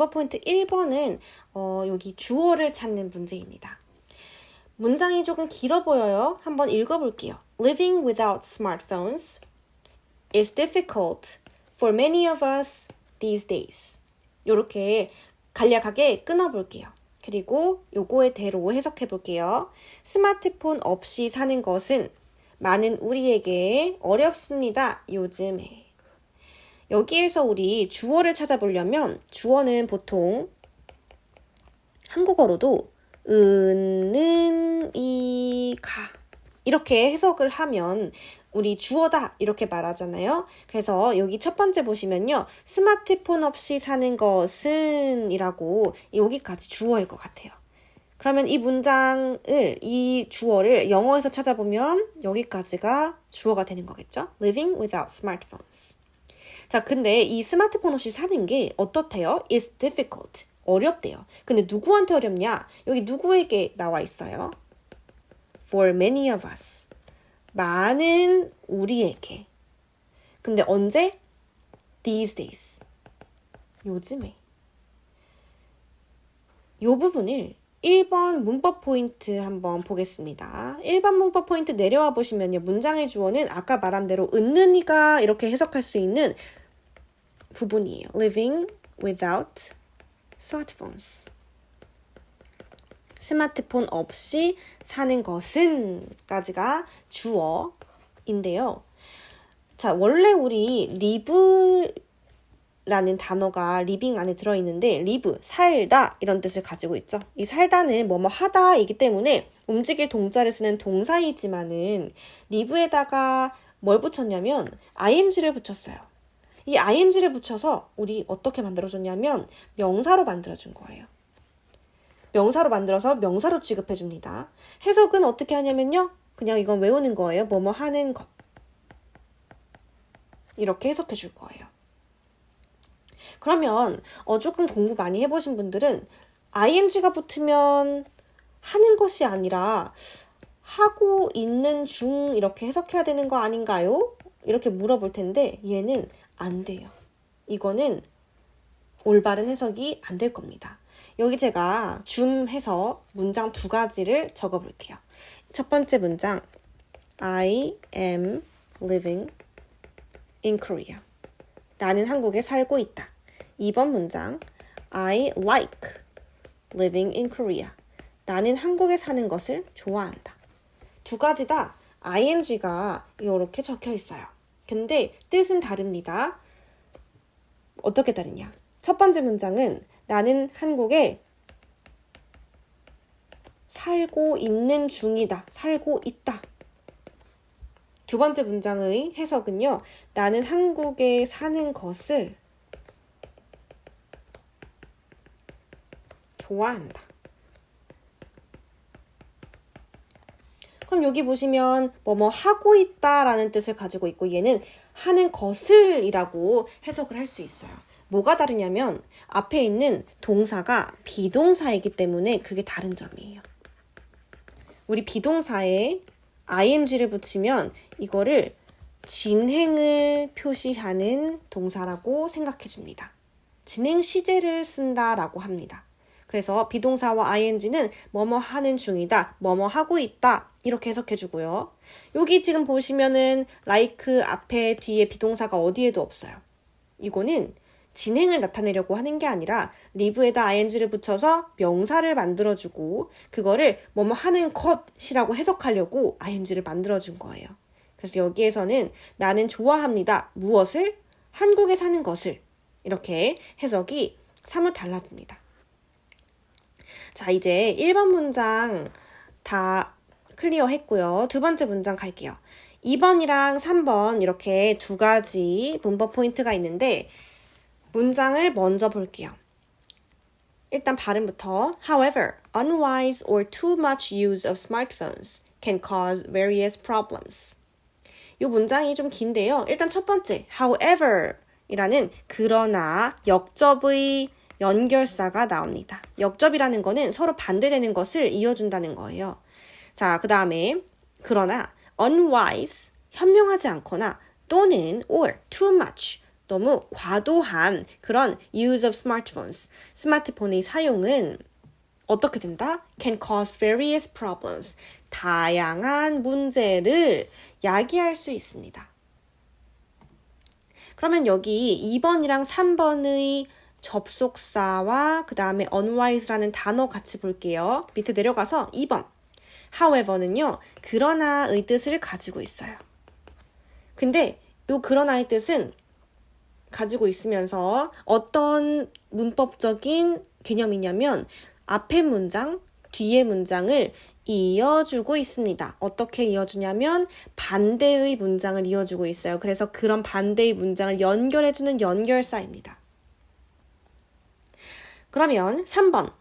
포인트 1번은 여기 주어를 찾는 문제입니다. 문장이 조금 길어 보여요. 한번 읽어볼게요. Living without smartphones is difficult for many of us these days. 이렇게 간략하게 끊어볼게요. 그리고 요거에 대로 해석해볼게요. 스마트폰 없이 사는 것은 많은 우리에게 어렵습니다. 요즘에. 여기에서 우리 주어를 찾아보려면 주어는 보통 한국어로도 은, 이, 가 이렇게 해석을 하면 우리 주어다 이렇게 말하잖아요. 그래서 여기 첫 번째 보시면요. 스마트폰 없이 사는 것은 이라고 여기까지 주어일 것 같아요. 그러면 이 이 주어를 영어에서 찾아보면 여기까지가 주어가 되는 거겠죠. Living without smartphones. 자, 근데 이 스마트폰 없이 사는 게 어떻대요? It's difficult. 어렵대요. 근데 누구한테 어렵냐? 여기 누구에게 나와 있어요? For many of us. 많은 우리에게. 근데 언제? These days. 요즘에. 요 부분을 1번 문법 포인트 한번 보겠습니다. 1번 문법 포인트 내려와 보시면요. 문장의 주어는 아까 말한 대로 은는이가 이렇게 해석할 수 있는 부분이에요. Living without smartphones. 스마트폰 없이 사는 것은 까지가 주어인데요. 자, 원래 우리 live라는 단어가 living 안에 들어있는데 live, 살다 이런 뜻을 가지고 있죠. 이 살다는 뭐뭐 하다이기 때문에 움직일 동자를 쓰는 동사이지만은 live에다가 뭘 붙였냐면 ing를 붙였어요. 이 ing를 붙여서 우리 어떻게 만들어줬냐면 명사로 만들어준 거예요. 명사로 만들어서 명사로 취급해줍니다. 해석은 어떻게 하냐면요. 그냥 이건 외우는 거예요. 뭐뭐 하는 것. 이렇게 해석해 줄 거예요. 그러면 조금 공부 많이 해보신 분들은 ing가 붙으면 하는 것이 아니라 하고 있는 중 이렇게 해석해야 되는 거 아닌가요? 이렇게 물어볼 텐데 얘는 안 돼요. 이거는 올바른 해석이 안 될 겁니다. 여기 제가 줌해서 문장 두 가지를 적어볼게요. 첫 번째 문장 I am living in Korea. 나는 한국에 살고 있다. 2번 문장 I like living in Korea. 나는 한국에 사는 것을 좋아한다. 두 가지 다 ing가 이렇게 적혀 있어요. 근데 뜻은 다릅니다. 어떻게 다르냐? 첫 번째 문장은 나는 한국에 살고 있는 중이다. 살고 있다. 두 번째 문장의 해석은요. 나는 한국에 사는 것을 좋아한다. 그럼 여기 보시면 뭐뭐 하고 있다라는 뜻을 가지고 있고 얘는 하는 것을 이라고 해석을 할 수 있어요. 뭐가 다르냐면 앞에 있는 동사가 비동사이기 때문에 그게 다른 점이에요. 우리 비동사에 ing를 붙이면 이거를 진행을 표시하는 동사라고 생각해 줍니다. 진행 시제를 쓴다라고 합니다. 그래서 비동사와 ing는 뭐뭐 하는 중이다, 뭐뭐 하고 있다 이렇게 해석해 주고요. 여기 지금 보시면은 like 앞에 뒤에 비동사가 어디에도 없어요. 이거는 진행을 나타내려고 하는 게 아니라 live에다 ing를 붙여서 명사를 만들어주고 그거를 뭐뭐 하는 것이라고 해석하려고 ing를 만들어준 거예요. 그래서 여기에서는 나는 좋아합니다. 무엇을? 한국에 사는 것을. 이렇게 해석이 사뭇 달라집니다. 자, 이제 1번 문장 다 클리어 했고요. 두 번째 문장 갈게요. 2번이랑 3번 이렇게 두 가지 문법 포인트가 있는데 문장을 먼저 볼게요. 일단 발음부터. However, unwise or too much use of smartphones can cause various problems. 이 문장이 좀 긴데요. 일단 첫 번째, however 이라는 그러나 역접의 연결사가 나옵니다. 역접이라는 거는 서로 반대되는 것을 이어준다는 거예요. 자, 그 다음에 그러나 unwise, 현명하지 않거나 또는 or too much, 너무 과도한 그런 use of smartphones, 스마트폰의 사용은 어떻게 된다? can cause various problems, 다양한 문제를 야기할 수 있습니다. 그러면 여기 2번이랑 3번의 접속사와 그 다음에 unwise라는 단어 같이 볼게요. 밑에 내려가서 2번. however는요, 그러나의 뜻을 가지고 있어요. 근데 이 그러나의 뜻은 가지고 있으면서 어떤 문법적인 개념이냐면 앞에 문장, 뒤에 문장을 이어주고 있습니다. 어떻게 이어주냐면 반대의 문장을 이어주고 있어요. 그래서 그런 반대의 문장을 연결해주는 연결사입니다. 그러면 3번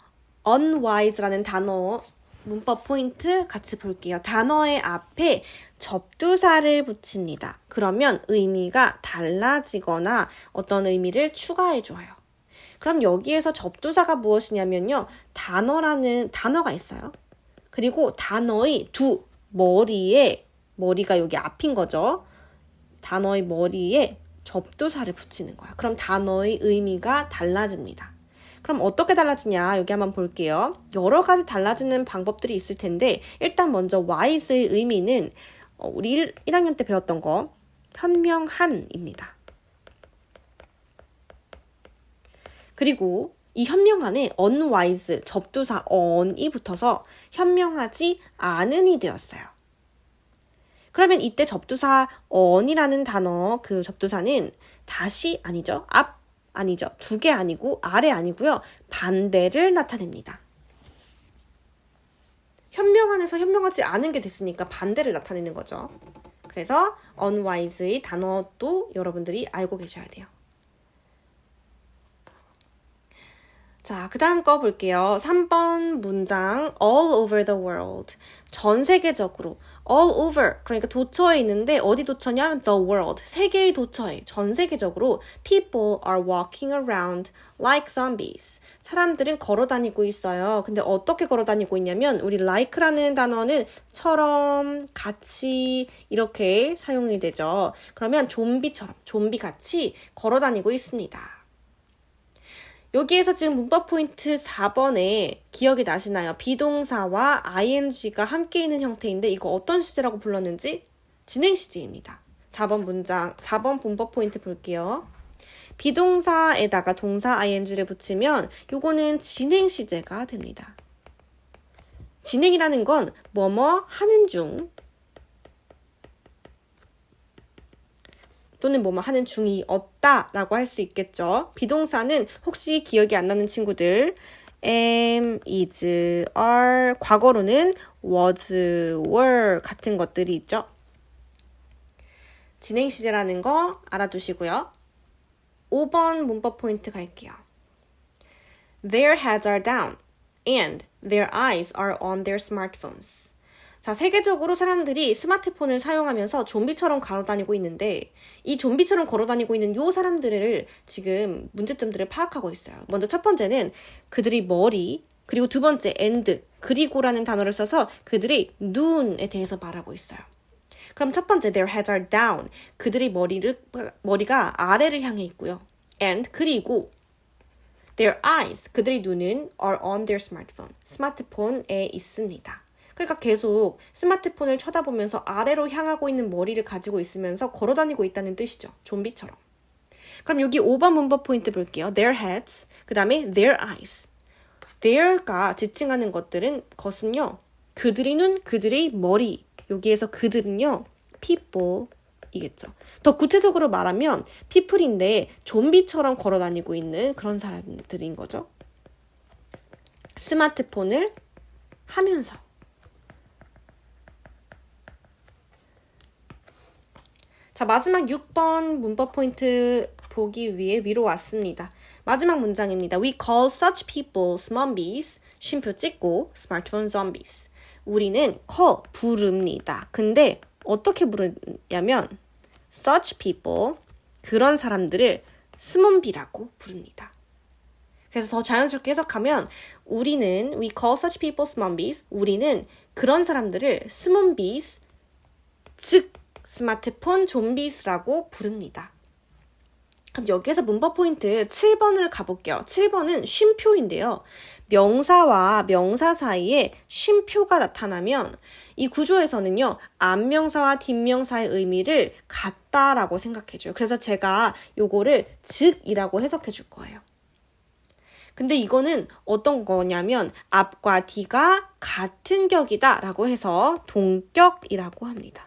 unwise라는 단어 문법 포인트 같이 볼게요. 단어의 앞에 접두사를 붙입니다. 그러면 의미가 달라지거나 어떤 의미를 추가해줘요. 그럼 여기에서 접두사가 무엇이냐면요. 단어라는 단어가 있어요. 그리고 단어의 두 머리가 여기 앞인 거죠. 단어의 머리에 접두사를 붙이는 거야. 그럼 단어의 의미가 달라집니다. 그럼 어떻게 달라지냐 여기 한번 볼게요. 여러 가지 달라지는 방법들이 있을 텐데 일단 먼저 wise의 의미는 우리 1학년 때 배웠던 거 현명한입니다. 그리고 이 현명한에 unwise, 접두사 on이 붙어서 현명하지 않은이 되었어요. 그러면 이때 접두사 on이라는 단어 그 접두사는 다시 아니죠. 앞 아니죠. 두 개 아니고 아래 아니고요. 반대를 나타냅니다. 현명한에서 현명하지 않은 게 됐으니까 반대를 나타내는 거죠. 그래서 unwise의 단어도 여러분들이 알고 계셔야 돼요. 자, 그 다음 거 볼게요. 3번 문장 all over the world. 전 세계적으로 all over 그러니까 도처에 있는데 어디 도처냐면 the world. 세계의 도처에 전 세계적으로 people are walking around like zombies. 사람들은 걸어 다니고 있어요. 근데 어떻게 걸어 다니고 있냐면 우리 like라는 단어는 처럼 같이 이렇게 사용이 되죠. 그러면 좀비처럼 좀비같이 걸어 다니고 있습니다. 여기에서 지금 문법 포인트 4번에 기억이 나시나요? 비동사와 ing가 함께 있는 형태인데 이거 어떤 시제라고 불렀는지 진행 시제입니다. 4번 문법 포인트 볼게요. 비동사에다가 동사 ing를 붙이면 요거는 진행 시제가 됩니다. 진행이라는 건 뭐뭐 하는 중 또는 뭐뭐 하는 중이 없다라고 할 수 있겠죠. 비동사는 혹시 기억이 안 나는 친구들 am, is, are, 과거로는 was, were 같은 것들이 있죠. 진행 시제라는 거 알아두시고요. 5번 문법 포인트 갈게요. Their heads are down and their eyes are on their smartphones. 자, 세계적으로 사람들이 스마트폰을 사용하면서 좀비처럼 걸어다니고 있는데 이 좀비처럼 걸어다니고 있는 요 사람들을 지금 문제점들을 파악하고 있어요. 먼저 첫 번째는 그들이 머리, 그리고 두 번째 and, 그리고라는 단어를 써서 그들의 눈에 대해서 말하고 있어요. 그럼 첫 번째 their heads are down, 그들의 머리가 아래를 향해 있고요. and, 그리고 their eyes, 그들의 눈은 are on their smartphone, 스마트폰에 있습니다. 그러니까 계속 스마트폰을 쳐다보면서 아래로 향하고 있는 머리를 가지고 있으면서 걸어다니고 있다는 뜻이죠. 좀비처럼. 그럼 여기 5번 문법 포인트 볼게요. Their heads, 그 다음에 their eyes. Their가 지칭하는 것은요. 그들의 눈, 그들의 머리. 여기에서 그들은요. people이겠죠. 더 구체적으로 말하면 people인데 좀비처럼 걸어다니고 있는 그런 사람들인 거죠. 스마트폰을 하면서. 자, 마지막 6번 문법 포인트 보기 위해 위로 왔습니다. 마지막 문장입니다. We call such people zombies. 쉼표 찍고 smartphone zombies. 우리는 call, 부릅니다. 근데 어떻게 부르냐면 such people, 그런 사람들을 스몬비라고 부릅니다. 그래서 더 자연스럽게 해석하면 우리는 we call such people zombies. 우리는 그런 사람들을 스몬비스, 즉 스마트폰 좀비스라고 부릅니다. 그럼 여기에서 문법 포인트 7번을 가볼게요. 7번은 쉼표인데요. 명사와 명사 사이에 쉼표가 나타나면 이 구조에서는요, 앞명사와 뒷명사의 의미를 같다라고 생각해줘요. 그래서 제가 요거를 즉이라고 해석해 줄 거예요. 근데 이거는 어떤 거냐면 앞과 뒤가 같은 격이다 라고 해서 동격이라고 합니다.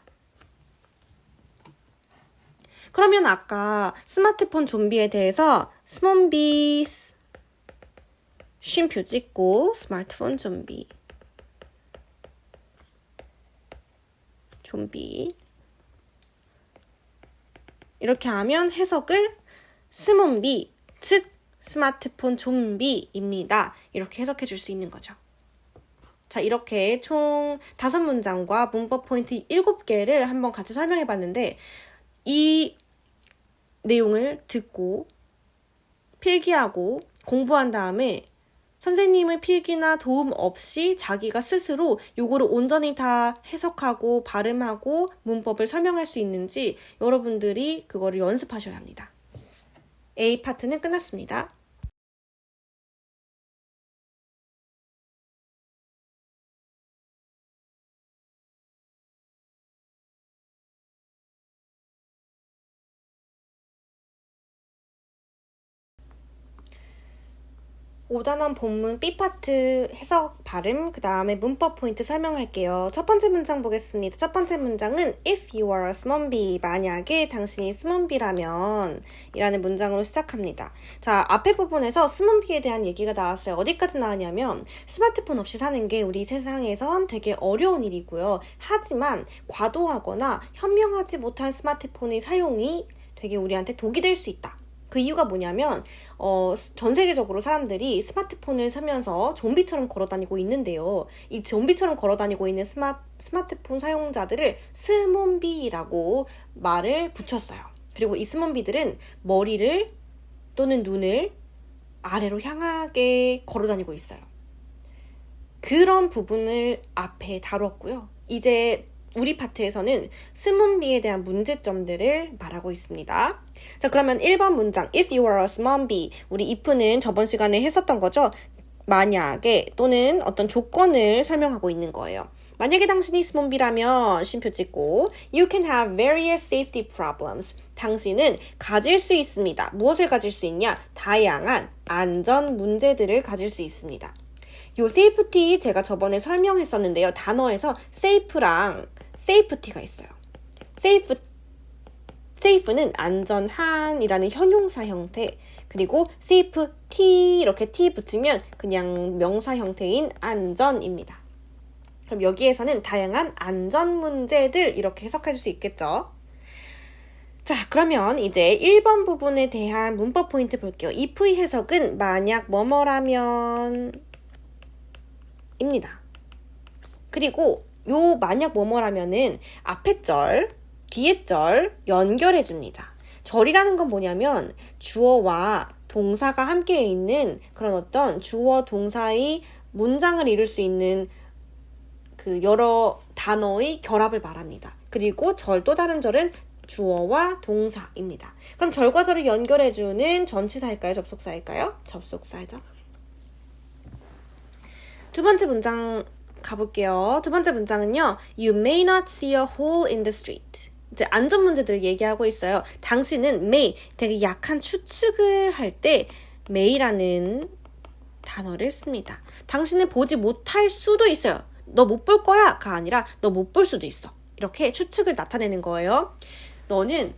그러면 아까 스마트폰 좀비에 대해서 스몬비 쉼표 찍고 스마트폰 좀비 이렇게 하면 해석을 스몬비 즉 스마트폰 좀비입니다. 이렇게 해석해 줄 수 있는 거죠. 자, 이렇게 총 5문장과 문법 포인트 7개를 한번 같이 설명해 봤는데 이 내용을 듣고 필기하고 공부한 다음에 선생님의 필기나 도움 없이 자기가 스스로 요거를 온전히 다 해석하고 발음하고 문법을 설명할 수 있는지 여러분들이 그거를 연습하셔야 합니다. A 파트는 끝났습니다. 오단원 본문 B파트 해석, 발음, 그 다음에 문법 포인트 설명할게요. 첫 번째 문장 보겠습니다. 첫 번째 문장은 If you are a 스몬비, 만약에 당신이 스몬비라면 이라는 문장으로 시작합니다. 자, 앞에 부분에서 스몬비에 대한 얘기가 나왔어요. 어디까지 나왔냐면 스마트폰 없이 사는 게 우리 세상에선 되게 어려운 일이고요. 하지만 과도하거나 현명하지 못한 스마트폰의 사용이 되게 우리한테 독이 될 수 있다. 그 이유가 뭐냐면 전 세계적으로 사람들이 스마트폰을 사면서 좀비처럼 걸어다니고 있는데요. 이 좀비처럼 걸어다니고 있는 스마트폰 사용자들을 스몬비라고 말을 붙였어요. 그리고 이 스몬비들은 머리를 또는 눈을 아래로 향하게 걸어다니고 있어요. 그런 부분을 앞에 다뤘고요. 이제 우리 파트에서는 스몬비에 대한 문제점들을 말하고 있습니다. 자, 그러면 1번 문장 If you are a 스몬비, 우리 if는 저번 시간에 했었던 거죠. 만약에 또는 어떤 조건을 설명하고 있는 거예요. 만약에 당신이 스몬비라면 쉼표 찍고 You can have various safety problems. 당신은 가질 수 있습니다. 무엇을 가질 수 있냐? 다양한 안전 문제들을 가질 수 있습니다. 요 safety 제가 저번에 설명했었는데요. 단어에서 safe랑 safety가 있어요. safe는 안전한이라는 형용사 형태, 그리고 safety 이렇게 t 붙이면 그냥 명사 형태인 안전입니다. 그럼 여기에서는 다양한 안전 문제들 이렇게 해석할 수 있겠죠. 자, 그러면 이제 1번 부분에 대한 문법 포인트 볼게요. if의 해석은 만약 뭐뭐라면 입니다. 그리고 요 만약 뭐뭐라면은 앞에 절, 뒤에 절 연결해 줍니다. 절이라는 건 뭐냐면 주어와 동사가 함께 있는 그런 어떤 주어 동사의 문장을 이룰 수 있는 그 여러 단어의 결합을 말합니다. 그리고 절, 또 다른 절은 주어와 동사입니다. 그럼 절과 절을 연결해 주는 전치사일까요? 접속사일까요? 접속사죠. 두 번째 문장 가볼게요. 두 번째 문장은요. You may not see a hole in the street. 이제 안전 문제들을 얘기하고 있어요. 당신은 may, 되게 약한 추측을 할 때 may라는 단어를 씁니다. 당신은 보지 못할 수도 있어요. 너 못 볼 거야가 아니라 너 못 볼 수도 있어. 이렇게 추측을 나타내는 거예요. 너는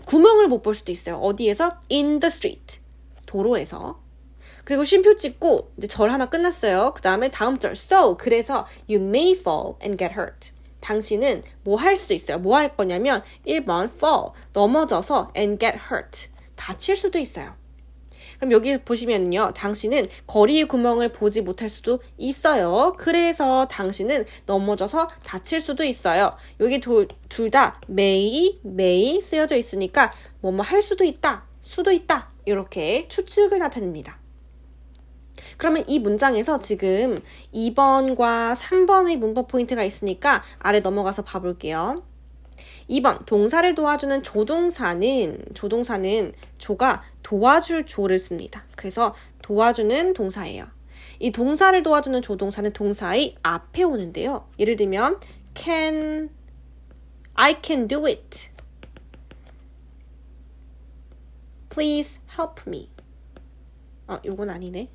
구멍을 못 볼 수도 있어요. 어디에서? In the street. 도로에서. 그리고 쉼표 찍고 이제 절 하나 끝났어요. 그 다음에 다음 절 so 그래서 you may fall and get hurt. 당신은 뭐 할 수도 있어요. 뭐 할 거냐면 1번 fall 넘어져서 and get hurt 다칠 수도 있어요. 그럼 여기 보시면요. 당신은 거리의 구멍을 보지 못할 수도 있어요. 그래서 당신은 넘어져서 다칠 수도 있어요. 여기 둘 다 may 쓰여져 있으니까 뭐뭐 할 수도 있다, 수도 있다 이렇게 추측을 나타냅니다. 그러면 이 문장에서 지금 2번과 3번의 문법 포인트가 있으니까 아래 넘어가서 봐볼게요. 2번 동사를 도와주는 조동사는 조가 도와줄 조를 씁니다. 그래서 도와주는 동사예요. 이 동사를 도와주는 조동사는 동사의 앞에 오는데요. 예를 들면 I can do it. Please help me. 요건 아니네.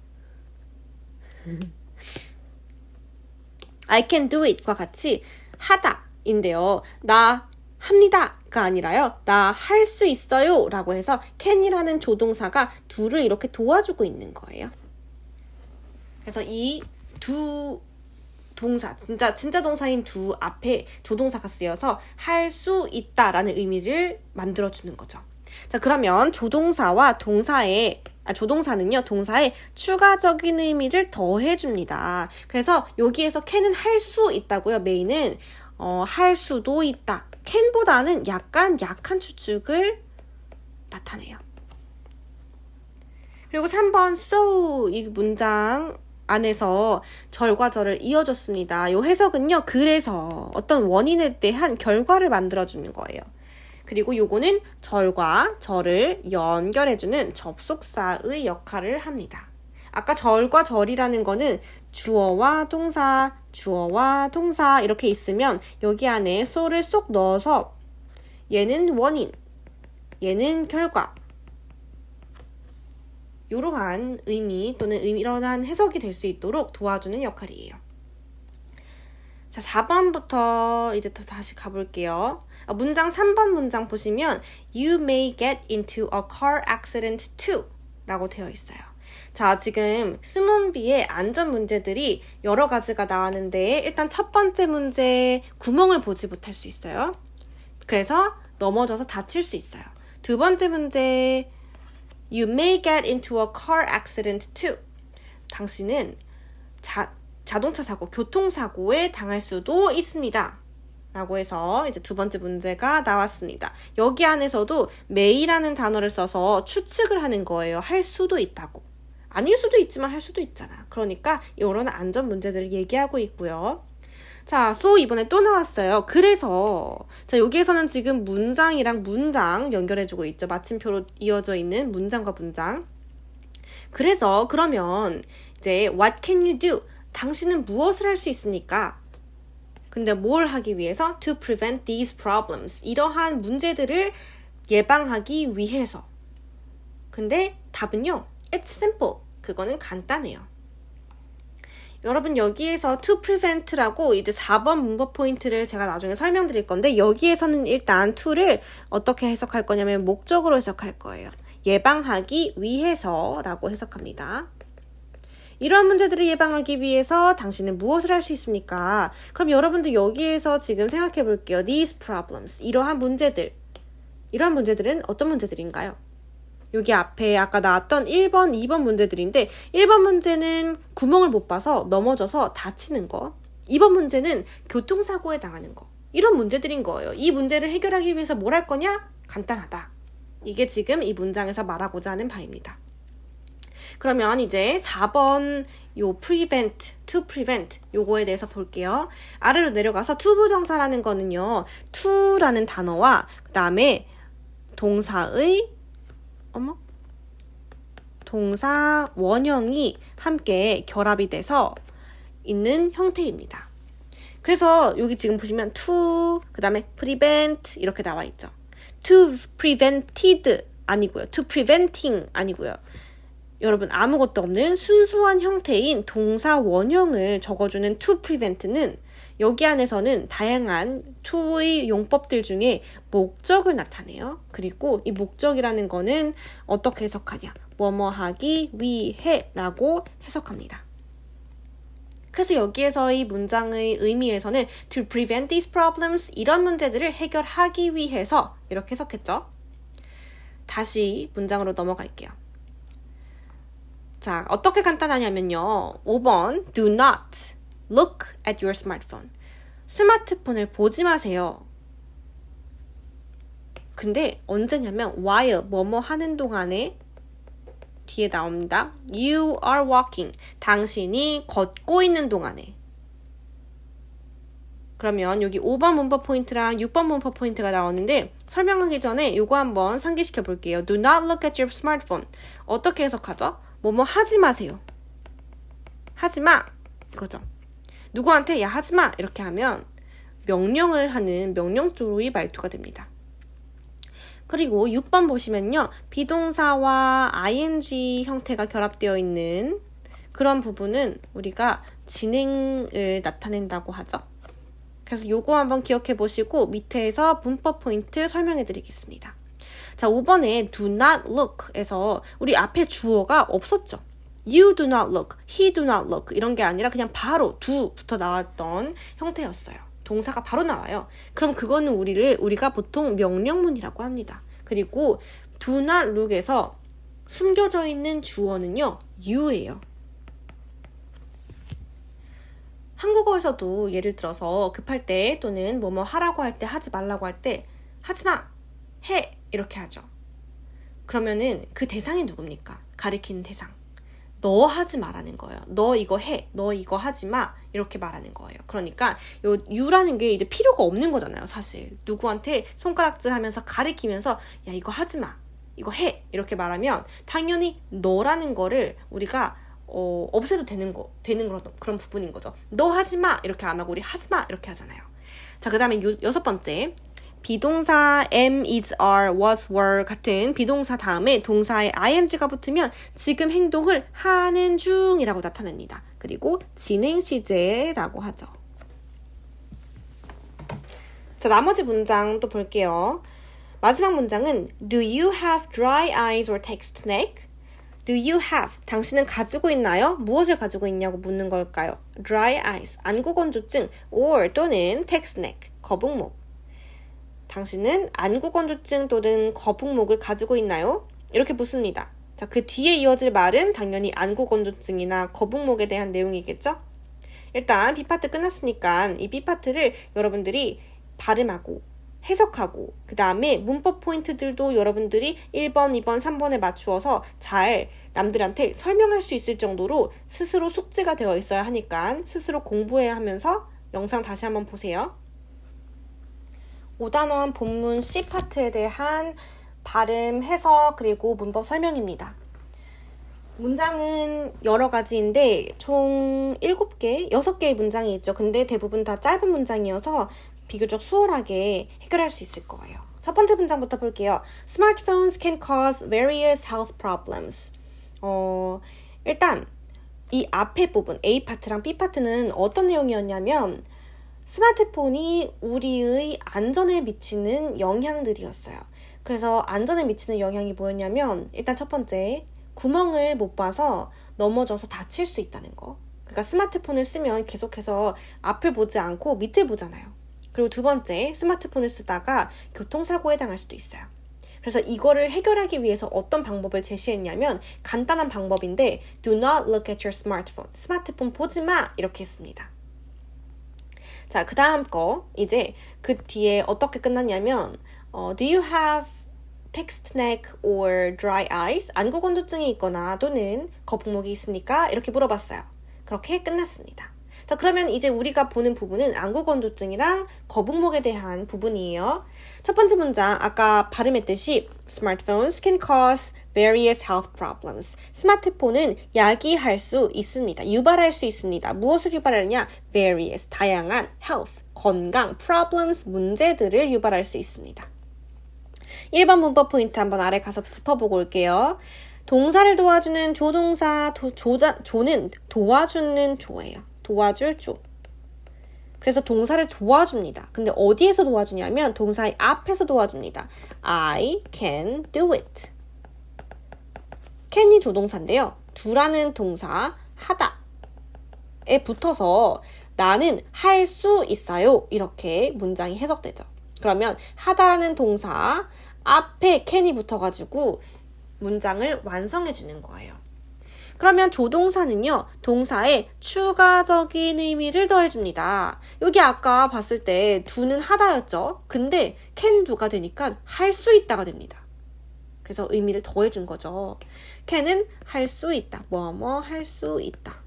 I can do it과 같이 하다인데요. 나 합니다가 아니라요. 나 할 수 있어요 라고 해서 can이라는 조동사가 둘을 이렇게 도와주고 있는 거예요. 그래서 이 두 동사, 진짜 동사인 두 앞에 조동사가 쓰여서 할 수 있다라는 의미를 만들어주는 거죠. 자, 그러면 조동사와 조동사는요, 동사에 추가적인 의미를 더해줍니다. 그래서 여기에서 can은 할 수 있다고요. 메인은 할 수도 있다. can보다는 약간 약한 추측을 나타내요. 그리고 3번 so 이 문장 안에서 절과 절을 이어줬습니다. 이 해석은요, 그래서 어떤 원인에 대한 결과를 만들어주는 거예요. 그리고 요거는 절과 절을 연결해주는 접속사의 역할을 합니다. 아까 절과 절이라는 거는 주어와 동사 이렇게 있으면 여기 안에 so를 쏙 넣어서 얘는 원인, 얘는 결과, 이러한 의미 또는 이러한 해석이 될 수 있도록 도와주는 역할이에요. 자, 4번부터 이제 또 다시 가볼게요. 문장 3번 문장 보시면 You may get into a car accident too 라고 되어 있어요. 자, 지금 스문비의 안전 문제들이 여러 가지가 나왔는데 일단 첫 번째 문제 구멍을 보지 못할 수 있어요. 그래서 넘어져서 다칠 수 있어요. 두 번째 문제 You may get into a car accident too. 당신은 자동차 사고, 교통사고에 당할 수도 있습니다. 라고 해서 이제 두 번째 문제가 나왔습니다. 여기 안에서도 may라는 단어를 써서 추측을 하는 거예요. 할 수도 있다고. 아닐 수도 있지만 할 수도 있잖아. 그러니까 이런 안전 문제들을 얘기하고 있고요. 자, so 이번에 또 나왔어요. 그래서 자, 여기에서는 지금 문장이랑 문장 연결해주고 있죠. 마침표로 이어져 있는 문장과 문장. 그래서 그러면 이제 what can you do? 당신은 무엇을 할 수 있습니까? 근데 뭘 하기 위해서? To prevent these problems. 이러한 문제들을 예방하기 위해서. 근데 답은요. It's simple. 그거는 간단해요. 여러분 여기에서 to prevent라고 이제 4번 문법 포인트를 제가 나중에 설명드릴 건데 여기에서는 일단 to를 어떻게 해석할 거냐면 목적으로 해석할 거예요. 예방하기 위해서라고 해석합니다. 이러한 문제들을 예방하기 위해서 당신은 무엇을 할 수 있습니까? 그럼 여러분들 여기에서 지금 생각해 볼게요. These problems. 이러한 문제들은 어떤 문제들인가요? 여기 앞에 아까 나왔던 1번, 2번 문제들인데 1번 문제는 구멍을 못 봐서 넘어져서 다치는 거. 2번 문제는 교통사고에 당하는 거. 이런 문제들인 거예요. 이 문제를 해결하기 위해서 뭘 할 거냐? 간단하다. 이게 지금 이 문장에서 말하고자 하는 바입니다. 그러면 이제 4번 요 prevent, to prevent 요거에 대해서 볼게요. 아래로 내려가서 to 부정사라는 거는요. to라는 단어와 그 다음에 동사의 동사 원형이 함께 결합이 돼서 있는 형태입니다. 그래서 여기 지금 보시면 to, 그 다음에 prevent 이렇게 나와 있죠. to prevented 아니고요. to preventing 아니고요. 여러분 아무것도 없는 순수한 형태인 동사 원형을 적어주는 to prevent는 여기 안에서는 다양한 to의 용법들 중에 목적을 나타내요. 그리고 이 목적이라는 거는 어떻게 해석하냐? 뭐뭐 하기 위해 라고 해석합니다. 그래서 여기에서 이 문장의 의미에서는 to prevent these problems 이런 문제들을 해결하기 위해서 이렇게 해석했죠. 다시 문장으로 넘어갈게요. 자, 어떻게 간단하냐면요. 5번 do not look at your smartphone. 스마트폰을 보지 마세요. 근데 언제냐면 while 뭐뭐 하는 동안에 뒤에 나옵니다. You are walking. 당신이 걷고 있는 동안에. 그러면 여기 5번 문법 포인트랑 6번 문법 포인트가 나오는데 설명하기 전에 요거 한번 상기시켜 볼게요. Do not look at your smartphone. 어떻게 해석하죠? 뭐뭐 하지 마세요. 하지 마. 이거죠. 누구한테 야 하지 마 이렇게 하면 명령을 하는 명령조의 말투가 됩니다. 그리고 6번 보시면요. 비동사와 ing 형태가 결합되어 있는 그런 부분은 우리가 진행을 나타낸다고 하죠. 그래서 요거 한번 기억해 보시고 밑에서 문법 포인트 설명해 드리겠습니다. 자, 5번에 do not look에서 우리 앞에 주어가 없었죠. You do not look, he do not look 이런 게 아니라 그냥 바로 do부터 나왔던 형태였어요. 동사가 바로 나와요. 그럼 그거는 우리가 보통 명령문이라고 합니다. 그리고 do not look에서 숨겨져 있는 주어는요, you예요. 한국어에서도 예를 들어서 급할 때 또는 뭐뭐 하라고 할 때 하지 말라고 할 때 하지 마, 해 이렇게 하죠. 그러면은 그 대상이 누굽니까? 가리키는 대상. 너 하지 말라는 거예요. 너 이거 해, 너 이거 하지 마 이렇게 말하는 거예요. 그러니까 요 you라는 게 이제 필요가 없는 거잖아요. 사실 누구한테 손가락질 하면서 가리키면서 야 이거 하지 마, 이거 해 이렇게 말하면 당연히 너라는 거를 우리가 없애도 되는 그런 부분인 거죠. 너 하지 마 이렇게 안 하고 우리 하지 마 이렇게 하잖아요. 자, 그 다음에 6번째 비동사 am, is, are, was, were 같은 비동사 다음에 동사의 ing가 붙으면 지금 행동을 하는 중이라고 나타냅니다. 그리고 진행 시제라고 하죠. 자, 나머지 문장 또 볼게요. 마지막 문장은 Do you have dry eyes or text neck? Do you have? 당신은 가지고 있나요? 무엇을 가지고 있냐고 묻는 걸까요? Dry eyes, 안구건조증, or 또는 text neck, 거북목. 당신은 안구건조증 또는 거북목을 가지고 있나요? 이렇게 묻습니다. 자, 그 뒤에 이어질 말은 당연히 안구건조증이나 거북목에 대한 내용이겠죠? 일단 B파트 끝났으니까 이 B파트를 여러분들이 발음하고 해석하고 그 다음에 문법 포인트들도 여러분들이 1번, 2번, 3번에 맞추어서 잘 남들한테 설명할 수 있을 정도로 스스로 숙지가 되어 있어야 하니까 스스로 공부해야 하면서 영상 다시 한번 보세요. 5단원 본문 C파트에 대한 발음, 해석, 그리고 문법 설명입니다. 문장은 여러 가지인데 총 7개, 6개의 문장이 있죠. 근데 대부분 다 짧은 문장이어서 비교적 수월하게 해결할 수 있을 거예요. 첫 번째 문장부터 볼게요. Smartphones can cause various health problems. 일단 이 앞에 부분 A파트랑 B파트는 어떤 내용이었냐면 스마트폰이 우리의 안전에 미치는 영향들이었어요. 그래서 안전에 미치는 영향이 뭐였냐면 일단 첫 번째, 구멍을 못 봐서 넘어져서 다칠 수 있다는 거. 그러니까 스마트폰을 쓰면 계속해서 앞을 보지 않고 밑을 보잖아요. 그리고 두 번째, 스마트폰을 쓰다가 교통사고에 당할 수도 있어요. 그래서 이거를 해결하기 위해서 어떤 방법을 제시했냐면 간단한 방법인데 Do not look at your smartphone. 스마트폰 보지 마 이렇게 했습니다. 자, 그 다음 거 이제 그 뒤에 어떻게 끝났냐면 Do you have text neck or dry eyes? 안구건조증이 있거나 또는 거북목이 있으니까 이렇게 물어봤어요. 그렇게 끝났습니다. 자, 그러면 이제 우리가 보는 부분은 안구건조증이랑 거북목에 대한 부분이에요. 첫 번째 문장 아까 발음했듯이 Smartphones can cause various health problems. 스마트폰은 야기할 수 있습니다. 유발할 수 있습니다. 무엇을 유발하느냐? various, 다양한 health, 건강, problems, 문제들을 유발할 수 있습니다. 1번 문법 포인트 한번 아래 가서 짚어보고 올게요. 동사를 도와주는 조동사, 조는 도와주는 조예요. 도와줄 조. 그래서 동사를 도와줍니다. 근데 어디에서 도와주냐면 동사의 앞에서 도와줍니다. I can do it. can이 조동사인데요. do라는 동사 하다에 붙어서 나는 할 수 있어요. 이렇게 문장이 해석되죠. 그러면 하다라는 동사 앞에 can이 붙어가지고 문장을 완성해 주는 거예요. 그러면 조동사는요, 동사에 추가적인 의미를 더해줍니다. 여기 아까 봤을 때 do는 하다였죠. 근데 can do가 되니까 할 수 있다가 됩니다. 그래서 의미를 더해준 거죠. can은 할 수 있다. 뭐뭐 할 수 있다.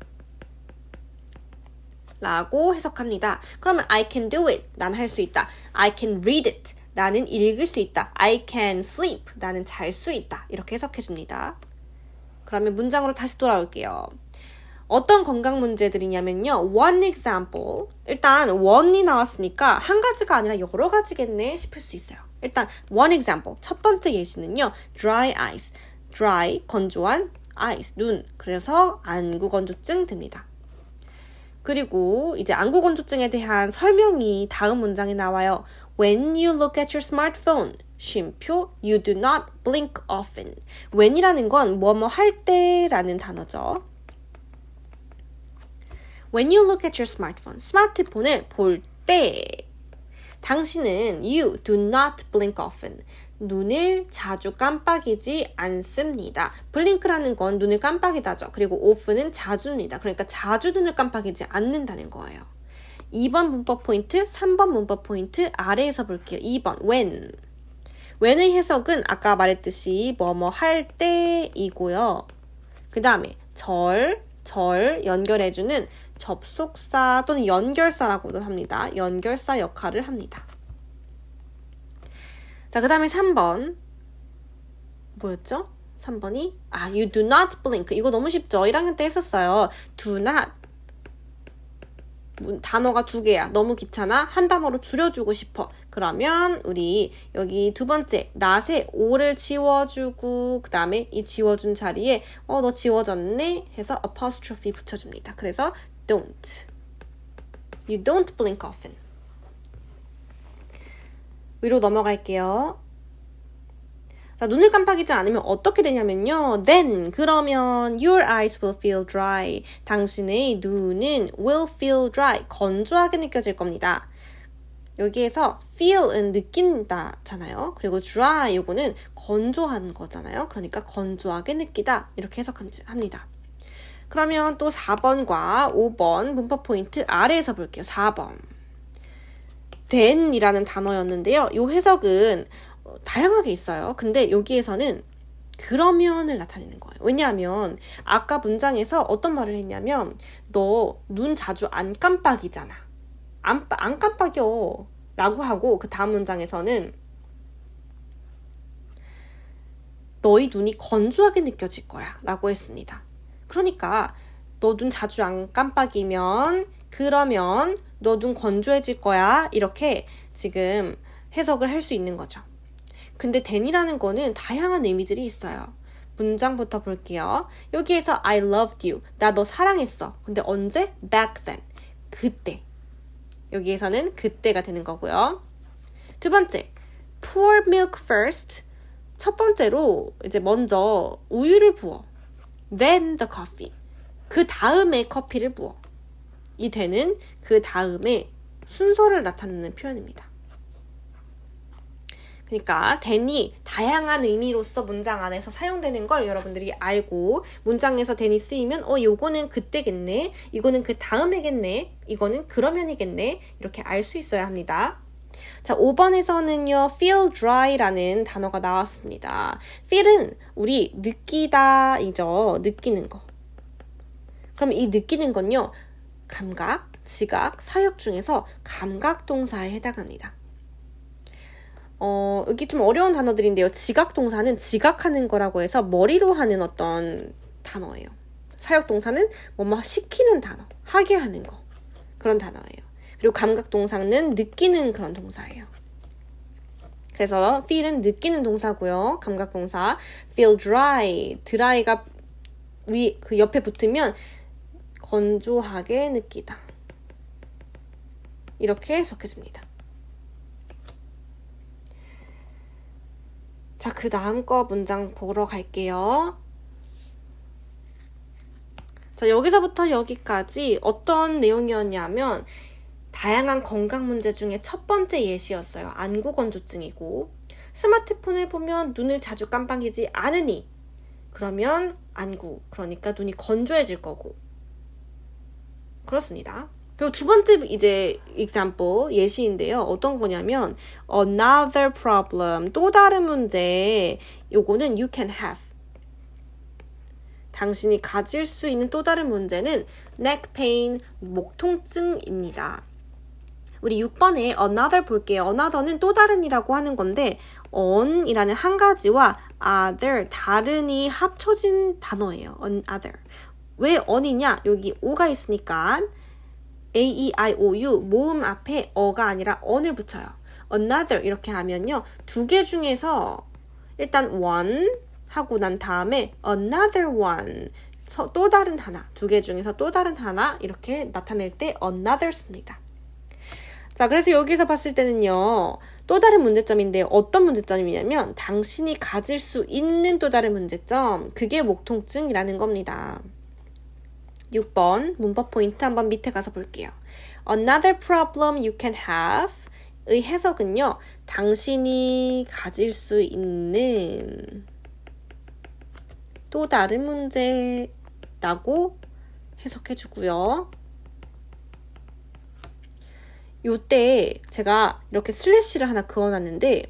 라고 해석합니다. 그러면 I can do it. 난 할 수 있다. I can read it. 나는 읽을 수 있다. I can sleep. 나는 잘 수 있다. 이렇게 해석해 줍니다. 그러면 문장으로 다시 돌아올게요. 어떤 건강 문제들이냐면요. One example. 일단 one이 나왔으니까 한 가지가 아니라 여러 가지겠네 싶을 수 있어요. 일단 one example. 첫 번째 예시는요. dry eyes. dry, 건조한, eyes, 눈. 그래서 안구건조증 됩니다. 그리고 이제 안구건조증에 대한 설명이 다음 문장에 나와요. When you look at your smartphone, 쉼표, you do not blink often. when이라는 건 뭐뭐 할 때라는 단어죠. When you look at your smartphone, 스마트폰을 볼 때, 당신은 you do not blink often. 눈을 자주 깜빡이지 않습니다. blink라는 건 눈을 깜빡이다죠. 그리고 often은 자주입니다. 그러니까 자주 눈을 깜빡이지 않는다는 거예요. 2번 문법 포인트, 3번 문법 포인트 아래에서 볼게요. 2번 when. when의 해석은 아까 말했듯이 뭐뭐 할 때이고요. 그 다음에 절 연결해주는 접속사 또는 연결사라고도 합니다. 연결사 역할을 합니다. 자, 그 다음에 3번. 뭐였죠? 3번이 you do not blink. 이거 너무 쉽죠? 1학년 때 했었어요. do not. 단어가 2개야. 너무 귀찮아. 한 단어로 줄여주고 싶어. 그러면 우리 여기 두 번째 not의 o를 지워주고 그 다음에 이 지워준 자리에 너 지워졌네 해서 apostrophe 붙여줍니다. 그래서 don't. You don't blink often. 위로 넘어갈게요. 자, 눈을 깜빡이지 않으면 어떻게 되냐면요. Then, 그러면 your eyes will feel dry. 당신의 눈은 will feel dry. 건조하게 느껴질 겁니다. 여기에서 feel은 느낀다잖아요. 그리고 dry, 요거는 건조한 거잖아요. 그러니까 건조하게 느끼다. 이렇게 해석합니다. 그러면 또 4번과 5번 문법 포인트 아래에서 볼게요. 4번. then이라는 단어였는데요. 이 해석은 다양하게 있어요. 근데 여기에서는 그러면을 나타내는 거예요. 왜냐하면 아까 문장에서 어떤 말을 했냐면 너 눈 자주 안 깜빡이잖아. 안 깜빡여 라고 하고 그 다음 문장에서는 너희 눈이 건조하게 느껴질 거야 라고 했습니다. 그러니까 너 눈 자주 안 깜빡이면 그러면 너 눈 건조해질 거야 이렇게 지금 해석을 할 수 있는 거죠. 근데 then이라는 거는 다양한 의미들이 있어요. 문장부터 볼게요. 여기에서 I loved you. 나 너 사랑했어. 근데 언제? back then. 그때. 여기에서는 그때가 되는 거고요. 두 번째, pour milk first. 첫 번째로 이제 먼저 우유를 부어. then the coffee. 그 다음에 커피를 부어. 이 then은 그 다음에 순서를 나타내는 표현입니다. 그러니까 then이 다양한 의미로서 문장 안에서 사용되는 걸 여러분들이 알고 문장에서 then이 쓰이면 요거는 그때겠네, 이거는 그 다음에겠네, 이거는 그러면이겠네 이렇게 알 수 있어야 합니다. 자, 5번에서는요 feel dry라는 단어가 나왔습니다. feel은 우리 느끼다 이죠. 느끼는 거. 그럼 이 느끼는 건요 감각, 지각, 사역 중에서 감각 동사에 해당합니다. 여기 좀 어려운 단어들인데요. 지각 동사는 지각하는 거라고 해서 머리로 하는 어떤 단어예요. 사역 동사는 뭐뭐 시키는 단어, 하게 하는 거 그런 단어예요. 그리고 감각 동사는 느끼는 그런 동사예요. 그래서 feel은 느끼는 동사고요. 감각 동사 feel dry, dry가 그 옆에 붙으면 건조하게 느끼다. 이렇게 해석해줍니다. 자, 그 다음 거 문장 보러 갈게요. 자, 여기서부터 여기까지 어떤 내용이었냐면 다양한 건강 문제 중에 첫 번째 예시였어요. 안구건조증이고 스마트폰을 보면 눈을 자주 깜빡이지 않으니 그러면 안구, 그러니까 눈이 건조해질 거고 그렇습니다. 그리고 두 번째 이제 example 예시인데요. 어떤 거냐면 another problem, 또 다른 문제. 요거는 you can have. 당신이 가질 수 있는 또 다른 문제는 neck pain, 목 통증입니다. 우리 6번에 another 볼게요. another는 또 다른이라고 하는 건데 on이라는 한 가지와 other, 다른이 합쳐진 단어예요. another. 왜 on이냐? 여기 o가 있으니까 A-E-I-O-U 모음 앞에 어가 아니라 on을 붙여요. another 이렇게 하면요. 두 개 중에서 일단 one 하고 난 다음에 another one 또 다른 하나, 두 개 중에서 또 다른 하나 이렇게 나타낼 때 another 씁니다. 자, 그래서 여기서 봤을 때는요. 또 다른 문제점인데 어떤 문제점이냐면 당신이 가질 수 있는 또 다른 문제점, 그게 목 통증이라는 겁니다. 6번 문법 포인트 한번 밑에 가서 볼게요. Another problem you can have 의 해석은요. 당신이 가질 수 있는 또 다른 문제라고 해석해 주고요. 요때 제가 이렇게 슬래시를 하나 그어놨는데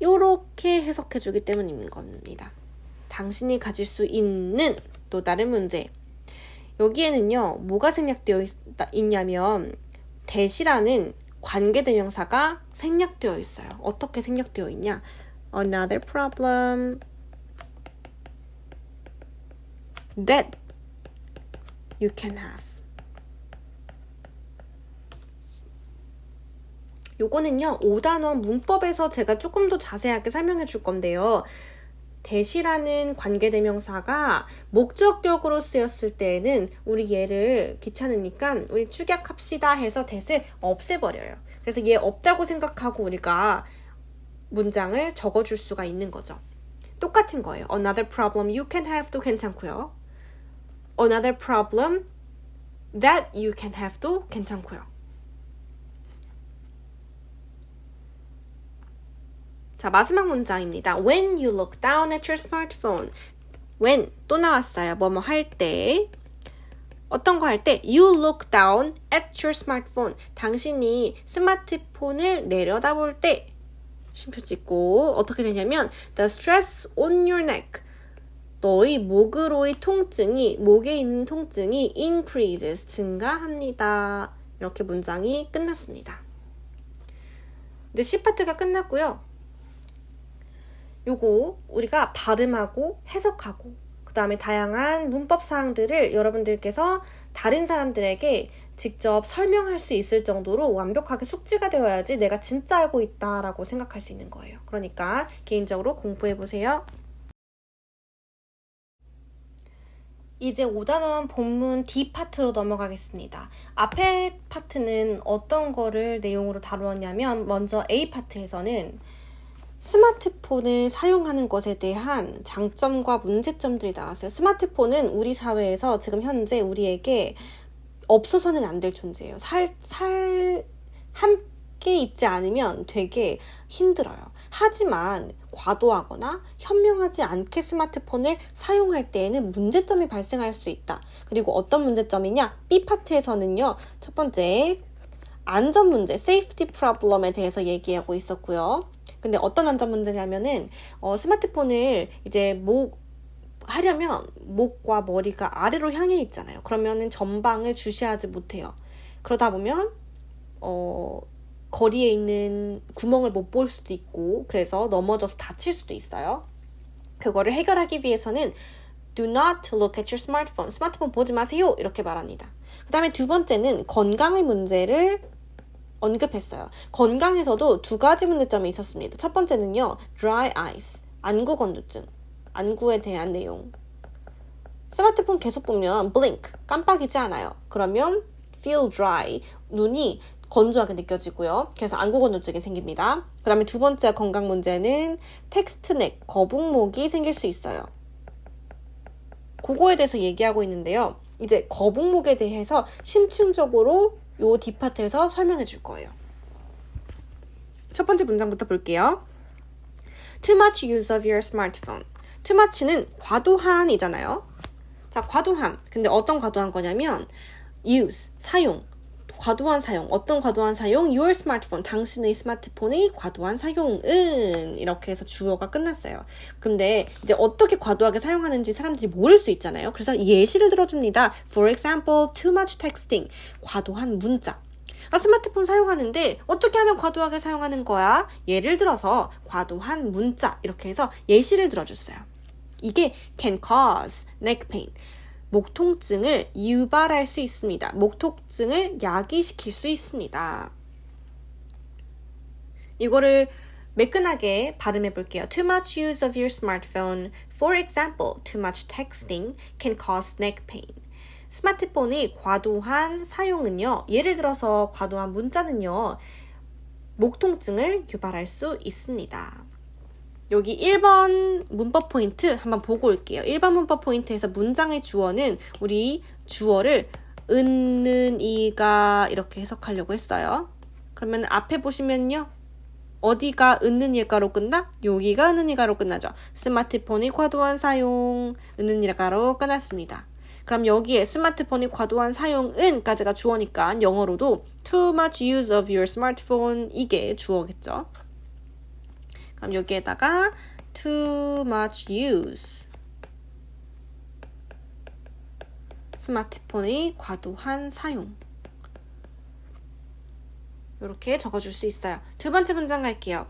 요렇게 해석해 주기 때문인 겁니다. 당신이 가질 수 있는 또 다른 문제. 여기에는요. 뭐가 생략되어 있냐면 that이라는 관계대명사가 생략되어 있어요. 어떻게 생략되어 있냐? Another problem that you can have. 요거는요. 5단원 문법에서 제가 조금 더 자세하게 설명해 줄 건데요. that이라는 관계대명사가 목적격으로 쓰였을 때에는 우리 얘를 귀찮으니까 우리 축약합시다 해서 that을 없애버려요. 그래서 얘 없다고 생각하고 우리가 문장을 적어줄 수가 있는 거죠. 똑같은 거예요. Another problem you can have도 괜찮고요. Another problem that you can have도 괜찮고요. 자, 마지막 문장입니다. When you look down at your smartphone. When 또 나왔어요. 뭐뭐 할 때. 어떤 거 할 때? You look down at your smartphone. 당신이 스마트폰을 내려다볼 때. 쉼표 찍고 어떻게 되냐면 The stress on your neck. 너의 목으로의 통증이, 목에 있는 통증이 increases, 증가합니다. 이렇게 문장이 끝났습니다. 이제 C파트가 끝났고요. 요거 우리가 발음하고 해석하고 그 다음에 다양한 문법 사항들을 여러분들께서 다른 사람들에게 직접 설명할 수 있을 정도로 완벽하게 숙지가 되어야지 내가 진짜 알고 있다라고 생각할 수 있는 거예요. 그러니까 개인적으로 공부해보세요. 이제 5단원 본문 D 파트로 넘어가겠습니다. 앞에 파트는 어떤 거를 내용으로 다루었냐면 먼저 A 파트에서는 스마트폰을 사용하는 것에 대한 장점과 문제점들이 나왔어요. 스마트폰은 우리 사회에서 지금 현재 우리에게 없어서는 안 될 존재예요. 함께 있지 않으면 되게 힘들어요. 하지만 과도하거나 현명하지 않게 스마트폰을 사용할 때에는 문제점이 발생할 수 있다. 그리고 어떤 문제점이냐? B 파트에서는요. 첫 번째, 안전 문제, safety problem에 대해서 얘기하고 있었고요. 근데 어떤 안전 문제냐면은 스마트폰을 이제 하려면 목과 머리가 아래로 향해 있잖아요. 그러면은 전방을 주시하지 못해요. 그러다 보면 거리에 있는 구멍을 못 볼 수도 있고 그래서 넘어져서 다칠 수도 있어요. 그거를 해결하기 위해서는 Do not look at your smartphone. 스마트폰 보지 마세요. 이렇게 말합니다. 그 다음에 두 번째는 건강의 문제를 언급했어요. 건강에서도 두 가지 문제점이 있었습니다. 첫 번째는요. dry eyes, 안구 건조증, 안구에 대한 내용. 스마트폰 계속 보면 blink, 깜빡이지 않아요. 그러면 feel dry, 눈이 건조하게 느껴지고요. 그래서 안구 건조증이 생깁니다. 그 다음에 두 번째 건강 문제는 텍스트 넥, 거북목이 생길 수 있어요. 그거에 대해서 얘기하고 있는데요. 이제 거북목에 대해서 심층적으로 요 D파트에서 설명해 줄 거예요. 첫 번째 문장부터 볼게요. Too much use of your smartphone. Too much는 과도한이잖아요. 자, 과도한. 근데 어떤 과도한 거냐면 use, 사용. 과도한 사용. 어떤 과도한 사용? Your smartphone. 당신의 스마트폰의 과도한 사용은 이렇게 해서 주어가 끝났어요. 근데 이제 어떻게 과도하게 사용하는지 사람들이 모를 수 있잖아요. 그래서 예시를 들어줍니다. For example, too much texting. 과도한 문자. 스마트폰 사용하는데 어떻게 하면 과도하게 사용하는 거야? 예를 들어서 과도한 문자 이렇게 해서 예시를 들어줬어요. 이게 can cause neck pain. 목 통증을 유발할 수 있습니다. 목 통증을 야기시킬 수 있습니다. 이거를 매끈하게 발음해 볼게요. Too much use of your smartphone. For example, too much texting can cause neck pain. 스마트폰의 과도한 사용은요. 예를 들어서 과도한 문자는요. 목 통증을 유발할 수 있습니다. 여기 1번 문법 포인트 한번 보고 올게요. 1번 문법 포인트에서 문장의 주어는 우리 주어를 은는 이가 이렇게 해석하려고 했어요. 그러면 앞에 보시면요. 어디가 은는 일가로 끝나? 여기가 은는 일가로 끝나죠. 스마트폰의 과도한 사용, 은는 일가로 끝났습니다. 그럼 여기에 스마트폰의 과도한 사용은까지가 주어니까 영어로도 too much use of your smartphone 이게 주어겠죠. 그럼 여기에다가 too much use 스마트폰의 과도한 사용 이렇게 적어줄 수 있어요. 두 번째 문장 갈게요.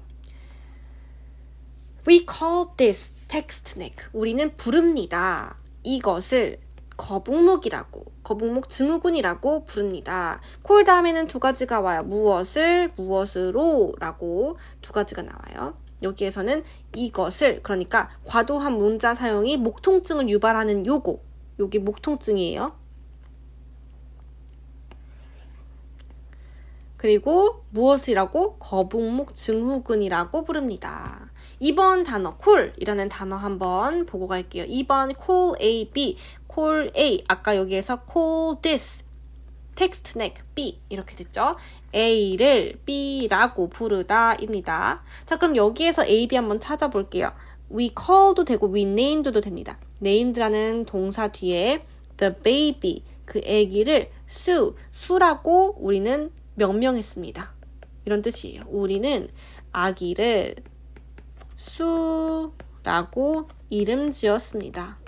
We call this text neck. 우리는 부릅니다. 이것을 거북목이라고, 거북목 증후군이라고 부릅니다. call 다음에는 두 가지가 와요. 무엇을, 무엇으로 라고 두 가지가 나와요. 여기에서는 이것을, 그러니까 과도한 문자 사용이 목 통증을 유발하는 요게 목 통증이에요. 그리고 무엇이라고? 거북목 증후군이라고 부릅니다. 2번 단어 call이라는 단어 한번 보고 갈게요. 2번 call A, B, call A. 아까 여기에서 call this, text neck B 이렇게 됐죠. A를 B라고 부르다입니다. 자, 그럼 여기에서 A, B 한번 찾아볼게요. We call도 되고 we named도 됩니다. named라는 동사 뒤에 the baby, 그 아기를 수라고 우리는 명명했습니다. 이런 뜻이에요. 우리는 아기를 수라고 이름 지었습니다.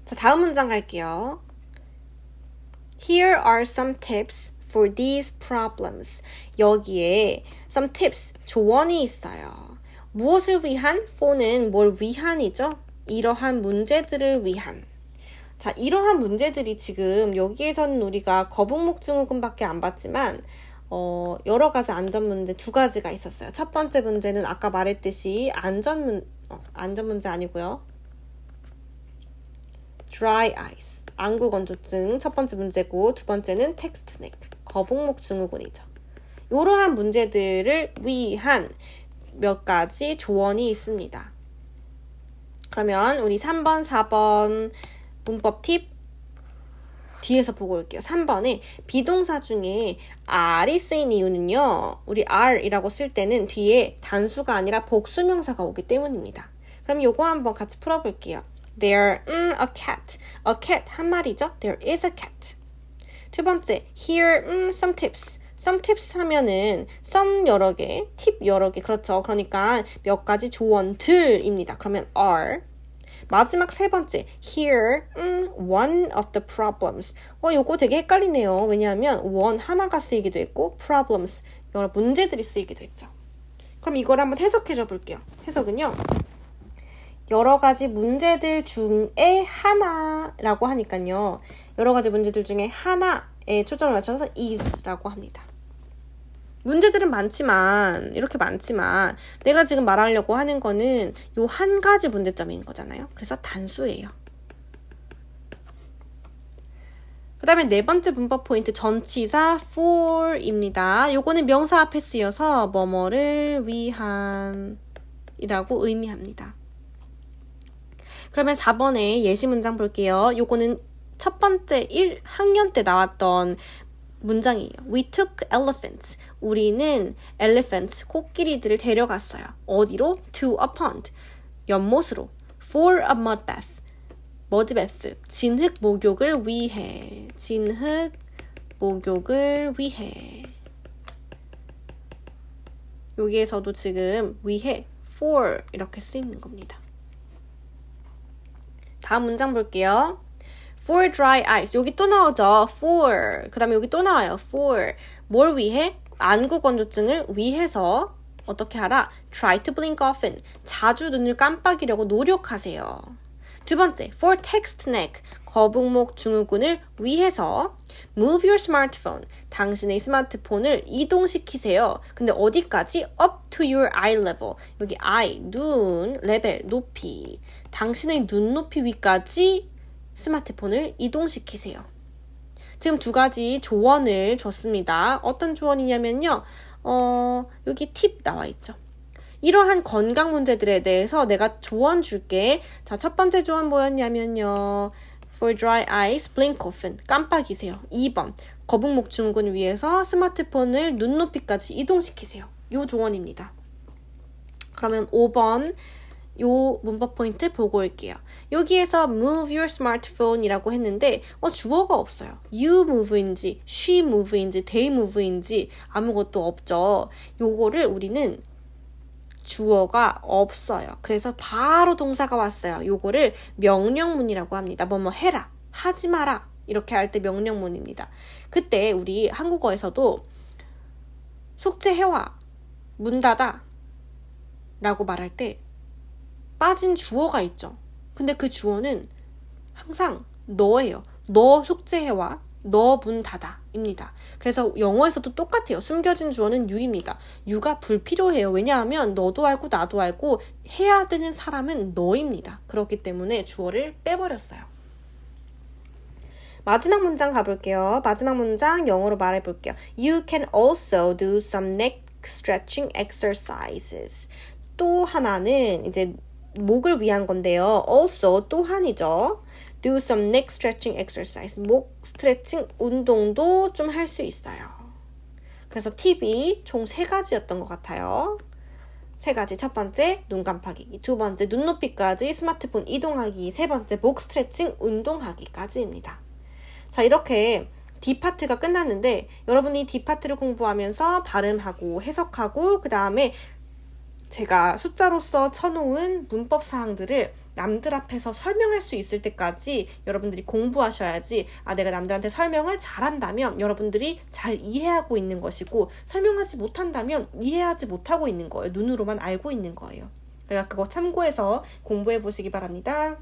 자, 다음 문장 갈게요. Here are some tips for these problems. 여기에 some tips, 조언이 있어요. 무엇을 위한? for는 뭘 위한이죠? 이러한 문제들을 위한. 자, 이러한 문제들이 지금 여기에서는 우리가 거북목 증후군밖에 안 봤지만 여러 가지 안전 문제 두 가지가 있었어요. 첫 번째 문제는 아까 말했듯이 안전 문제 아니고요. dry eyes, 안구 건조증 첫 번째 문제고 두 번째는 text neck, 거북목 증후군이죠. 이러한 문제들을 위한 몇 가지 조언이 있습니다. 그러면 우리 3번, 4번 문법 팁 뒤에서 보고 올게요. 3번에 비동사 중에 are이 쓰인 이유는요. 우리 are이라고 쓸 때는 뒤에 단수가 아니라 복수명사가 오기 때문입니다. 그럼 요거 한번 같이 풀어볼게요. There a cat. A cat 한 마리죠. There is a cat. 두 번째, here some tips. some tips 하면은 some 여러 개, 팁 여러 개. 그렇죠. 그러니까 몇 가지 조언들입니다. 그러면 are. 마지막 세 번째, here, one of the problems. 요거 되게 헷갈리네요. 왜냐하면 one 하나가 쓰이기도 했고, problems, 여러 문제들이 쓰이기도 했죠. 그럼 이걸 한번 해석해줘 볼게요. 해석은요. 여러 가지 문제들 중에 하나라고 하니까요. 여러 가지 문제들 중에 하나에 초점을 맞춰서 is라고 합니다. 문제들은 많지만 이렇게 많지만 내가 지금 말하려고 하는 거는 요 한 가지 문제점인 거잖아요. 그래서 단수예요. 그 다음에 네 번째 문법 포인트 전치사 for입니다. 요거는 명사 앞에 쓰여서 뭐뭐를 위한 이라고 의미합니다. 그러면 4번에 예시 문장 볼게요. 요거는 첫 번째 1학년 때 나왔던 문장이에요. We took elephants. 우리는 elephants, 코끼리들을 데려갔어요. 어디로? To a pond. 연못으로. For a mud bath. 머드베스, 진흙 목욕을 위해. 진흙 목욕을 위해. 여기에서도 지금 위해, for 이렇게 쓰이는 겁니다. 다음 문장 볼게요. For dry eyes. 여기 또 나오죠. For. 그 다음에 여기 또 나와요. For. 뭘 위해? 안구 건조증을 위해서 어떻게 하라? Try to blink often. 자주 눈을 깜빡이려고 노력하세요. 두 번째, for text neck. 거북목 증후군을 위해서 move your smartphone. 당신의 스마트폰을 이동시키세요. 근데 어디까지? up to your eye level. 여기 eye, 눈, 레벨, 높이. 당신의 눈높이 위까지 스마트폰을 이동시키세요. 지금 두 가지 조언을 줬습니다. 어떤 조언이냐면요. 여기 팁 나와 있죠. 이러한 건강 문제들에 대해서 내가 조언 줄게. 자, 첫 번째 조언 뭐였냐면요. For dry eyes, blink often. 깜빡이세요. 2번. 거북목 증후군을 위해서 스마트폰을 눈높이까지 이동시키세요. 요 조언입니다. 그러면 5번. 요 문법 포인트 보고 올게요. 여기에서 move your smartphone 이라고 했는데 주어가 없어요. you move인지 she move인지 they move인지 아무것도 없죠. 요거를 우리는 주어가 없어요. 그래서 바로 동사가 왔어요. 요거를 명령문이라고 합니다. 뭐뭐 해라, 하지 마라 이렇게 할 때 명령문입니다. 그때 우리 한국어에서도 숙제해와, 문 닫아 라고 말할 때 빠진 주어가 있죠. 근데 그 주어는 항상 너예요. 너 숙제해와, 너 문 닫아 입니다. 그래서 영어에서도 똑같아요. 숨겨진 주어는 you입니다. you가 불필요해요. 왜냐하면 너도 알고 나도 알고 해야 되는 사람은 너입니다. 그렇기 때문에 주어를 빼버렸어요. 마지막 문장 가볼게요. 마지막 문장 영어로 말해볼게요. You can also do some neck stretching exercises. 또 하나는 이제 목을 위한 건데요. also 또한이죠. do some neck stretching exercise. 목 스트레칭 운동도 좀 할 수 있어요. 그래서 팁이 총 3가지였던 것 같아요. 3가지. 첫 번째, 눈 깜빡이기. 두 번째, 눈높이까지 스마트폰 이동하기. 세 번째, 목 스트레칭 운동하기까지입니다. 자, 이렇게 D파트가 끝났는데 여러분이 D파트를 공부하면서 발음하고 해석하고 그 다음에 제가 숫자로서 쳐놓은 문법 사항들을 남들 앞에서 설명할 수 있을 때까지 여러분들이 공부하셔야지 내가 남들한테 설명을 잘한다면 여러분들이 잘 이해하고 있는 것이고 설명하지 못한다면 이해하지 못하고 있는 거예요. 눈으로만 알고 있는 거예요. 그러니까 그거 참고해서 공부해 보시기 바랍니다.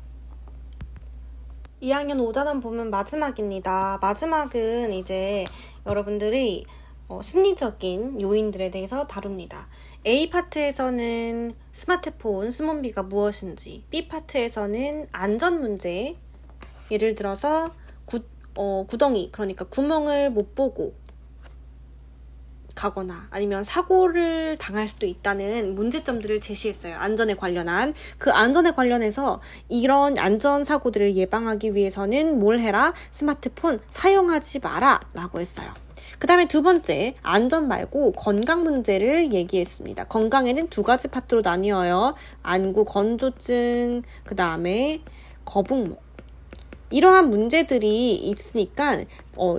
2학년 5단원 보면 마지막입니다. 마지막은 이제 여러분들이 심리적인 요인들에 대해서 다룹니다. A파트에서는 스마트폰, 스몬비가 무엇인지, B파트에서는 안전 문제, 예를 들어서 구덩이, 그러니까 구멍을 못 보고 가거나 아니면 사고를 당할 수도 있다는 문제점들을 제시했어요. 안전에 관련한. 그 안전에 관련해서 이런 안전사고들을 예방하기 위해서는 뭘 해라? 스마트폰 사용하지 마라 라고 했어요. 그 다음에 두 번째, 안전 말고 건강 문제를 얘기했습니다. 건강에는 2가지 파트로 나뉘어요. 안구 건조증, 그 다음에 거북목. 이러한 문제들이 있으니까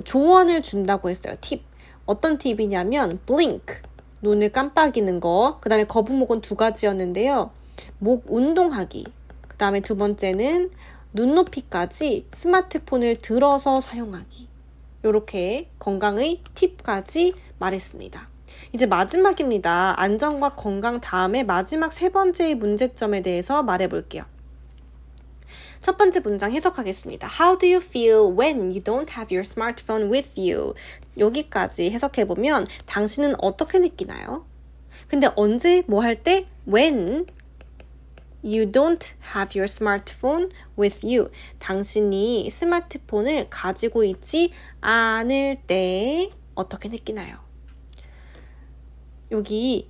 조언을 준다고 했어요. 팁. 어떤 팁이냐면 blink, 눈을 깜빡이는 거. 그 다음에 거북목은 2가지였는데요. 목 운동하기. 그 다음에 두 번째는 눈높이까지 스마트폰을 들어서 사용하기. 이렇게 건강의 팁까지 말했습니다. 이제 마지막입니다. 안전과 건강 다음에 마지막 3번째의 문제점에 대해서 말해볼게요. 첫 번째 문장 해석하겠습니다. How do you feel when you don't have your smartphone with you? 여기까지 해석해보면 당신은 어떻게 느끼나요? 근데 언제 뭐 할 때? When you don't have your smartphone with you. 당신이 스마트폰을 가지고 있지 않을 때 어떻게 느끼나요? 여기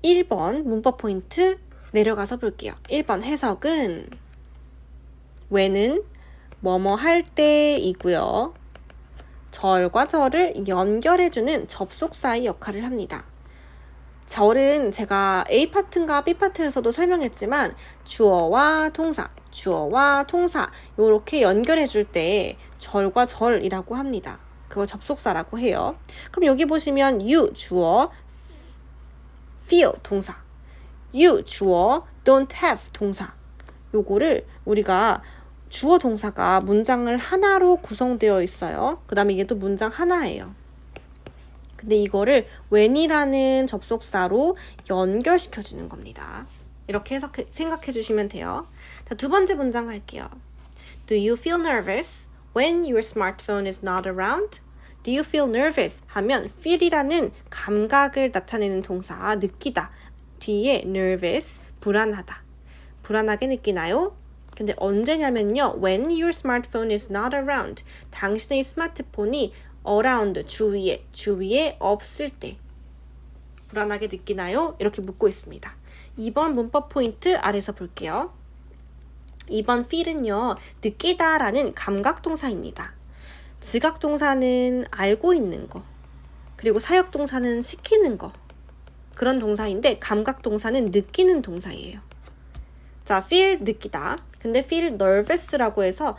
1번 문법 포인트 내려가서 볼게요. 1번 해석은 when은 뭐뭐 할 때이고요. 절과 절을 연결해주는 접속사의 역할을 합니다. 절은 제가 A파트인가 B파트에서도 설명했지만 주어와 동사, 주어와 통사 이렇게 연결해 줄 때 절과 절이라고 합니다. 그걸 접속사라고 해요. 그럼 여기 보시면 you 주어, feel 동사, you 주어, don't have 동사. 요거를 우리가 주어 동사가 문장을 하나로 구성되어 있어요. 그 다음에 얘도 문장 하나예요. 근데 이거를 when이라는 접속사로 연결시켜주는 겁니다. 이렇게 해서 생각해 주시면 돼요. 자, 두 번째 문장 할게요. Do you feel nervous when your smartphone is not around? Do you feel nervous? 하면 feel이라는 감각을 나타내는 동사, 느끼다. 뒤에 nervous, 불안하다. 불안하게 느끼나요? 근데 언제냐면요. When your smartphone is not around. 당신의 스마트폰이 around, 주위에 없을 때. 불안하게 느끼나요? 이렇게 묻고 있습니다. 2번 문법 포인트 아래에서 볼게요. 2번 feel은요. 느끼다라는 감각동사입니다. 지각동사는 알고 있는 거. 그리고 사역동사는 시키는 거. 그런 동사인데 감각동사는 느끼는 동사예요. 자, feel 느끼다. 근데 feel nervous라고 해서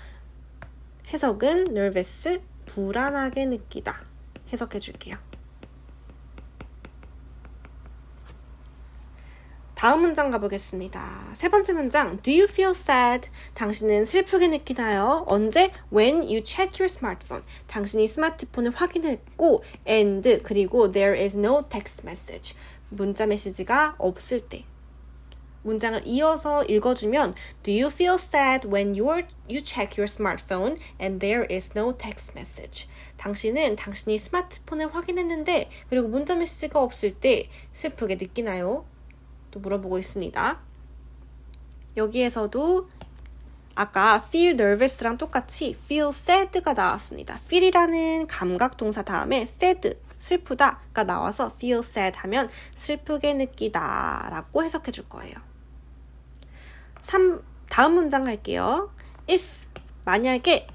해석은 nervous 불안하게 느끼다. 해석해 줄게요. 다음 문장 가보겠습니다. 세 번째 문장. Do you feel sad? 당신은 슬프게 느끼나요? 언제? When you check your smartphone. 당신이 스마트폰을 확인했고 and 그리고 there is no text message. 문자 메시지가 없을 때. 문장을 이어서 읽어주면 Do you feel sad when you check your smartphone and there is no text message? 당신은 당신이 스마트폰을 확인했는데 그리고 문자 메시지가 없을 때 슬프게 느끼나요? 또 물어보고 있습니다. 여기에서도 아까 feel nervous랑 똑같이 feel sad가 나왔습니다. feel이라는 감각 동사 다음에 sad, 슬프다가 나와서 feel sad 하면 슬프게 느끼다 라고 해석해 줄 거예요. 다음 문장 할게요. If 만약에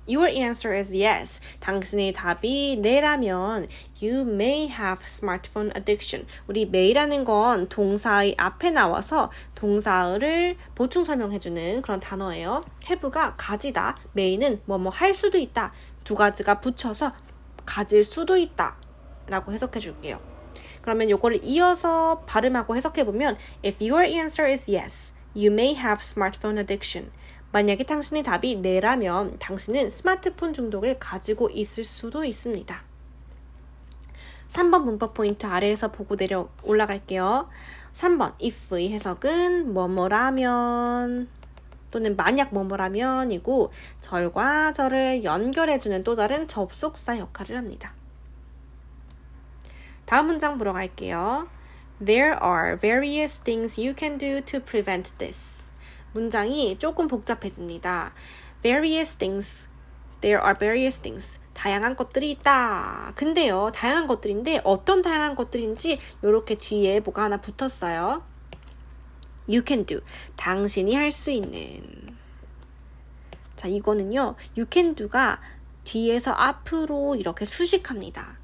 your answer is yes, 당신의 답이 네라면 you may have smartphone addiction. 우리 may라는 건 동사의 앞에 나와서 동사를 보충 설명해주는 그런 단어예요. have가 가지다, may는 뭐뭐 할 수도 있다. 두 가지가 붙여서 가질 수도 있다 라고 해석해 줄게요. 그러면 요거를 이어서 발음하고 해석해보면 If your answer is yes, you may have smartphone addiction. 만약에 당신의 답이 네라면 당신은 스마트폰 중독을 가지고 있을 수도 있습니다. 3번 문법 포인트 아래에서 보고 올라갈게요. 3번 if의 해석은 뭐뭐라면 또는 만약 뭐뭐라면이고 절과 절을 연결해주는 또 다른 접속사 역할을 합니다. 다음 문장 보러 갈게요. There are various things you can do to prevent this. 문장이 조금 복잡해집니다. Various things. There are various things. 다양한 것들이 있다. 근데요, 다양한 것들인데 어떤 다양한 것들인지 이렇게 뒤에 뭐가 하나 붙었어요. You can do. 당신이 할 수 있는. 자, 이거는요. You can do가 뒤에서 앞으로 이렇게 수식합니다.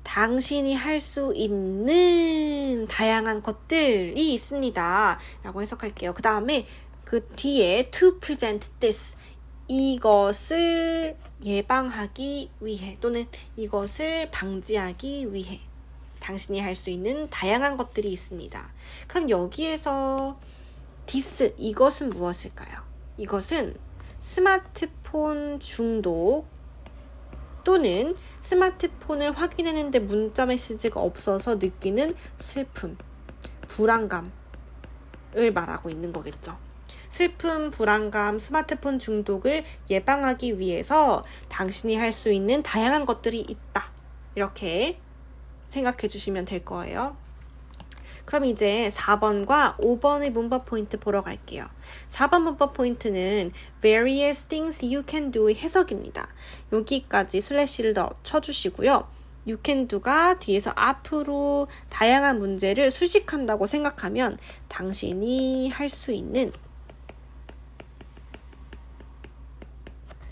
당신이 할 수 있는 다양한 것들이 있습니다. 라고 해석할게요. 그 다음에 그 뒤에 to prevent this. 이것을 예방하기 위해 또는 이것을 방지하기 위해 당신이 할 수 있는 다양한 것들이 있습니다. 그럼 여기에서 this, 이것은 무엇일까요? 이것은 스마트폰 중독 또는 스마트폰을 확인했는데 문자 메시지가 없어서 느끼는 슬픔, 불안감을 말하고 있는 거겠죠. 슬픔, 불안감, 스마트폰 중독을 예방하기 위해서 당신이 할 수 있는 다양한 것들이 있다. 이렇게 생각해 주시면 될 거예요. 그럼 이제 4번과 5번의 문법 포인트 보러 갈게요. 4번 문법 포인트는 various things you can do의 해석입니다. 여기까지 슬래시를 쳐주시고요. You can do가 뒤에서 앞으로 다양한 문제를 수식한다고 생각하면 당신이 할 수 있는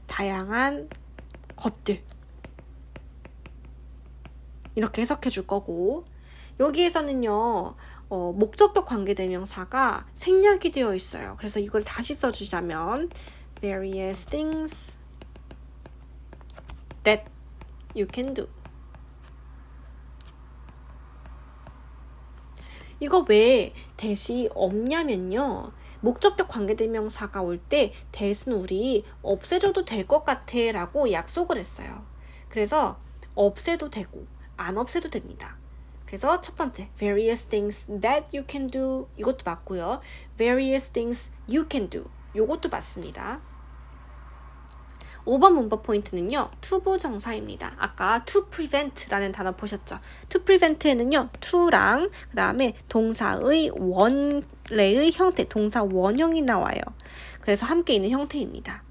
다양한 것들 이렇게 해석해 줄 거고 여기에서는요 목적격 관계대명사가 생략이 되어 있어요. 그래서 이걸 다시 써주자면 various things that you can do. 이거 왜 that이 없냐면요. 목적격 관계대명사가 올 때 that은 우리 없애줘도 될 것 같아 라고 약속을 했어요. 그래서 없애도 되고 안 없애도 됩니다. 그래서 첫 번째 various things that you can do 이것도 맞고요. various things you can do 이것도 맞습니다. 5번 문법 포인트는요. 투부 정사입니다. 아까 to prevent라는 단어 보셨죠? to prevent에는요. to랑 그 다음에 동사의 원래의 형태, 동사 원형이 나와요. 그래서 함께 있는 형태입니다.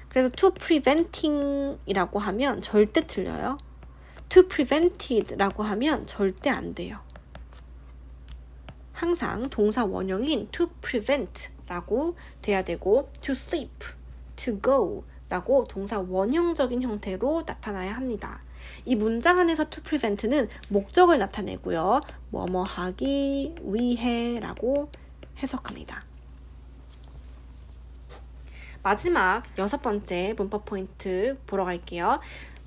그래서 to preventing이라고 하면 절대 틀려요. to prevented라고 하면 절대 안 돼요. 항상 동사 원형인 to prevent라고 돼야 되고 to sleep, to go 라고 동사 원형적인 형태로 나타나야 합니다. 이 문장 안에서 to prevent는 목적을 나타내고요. 뭐뭐 하기 위해 라고 해석합니다. 마지막 6번째 문법 포인트 보러 갈게요.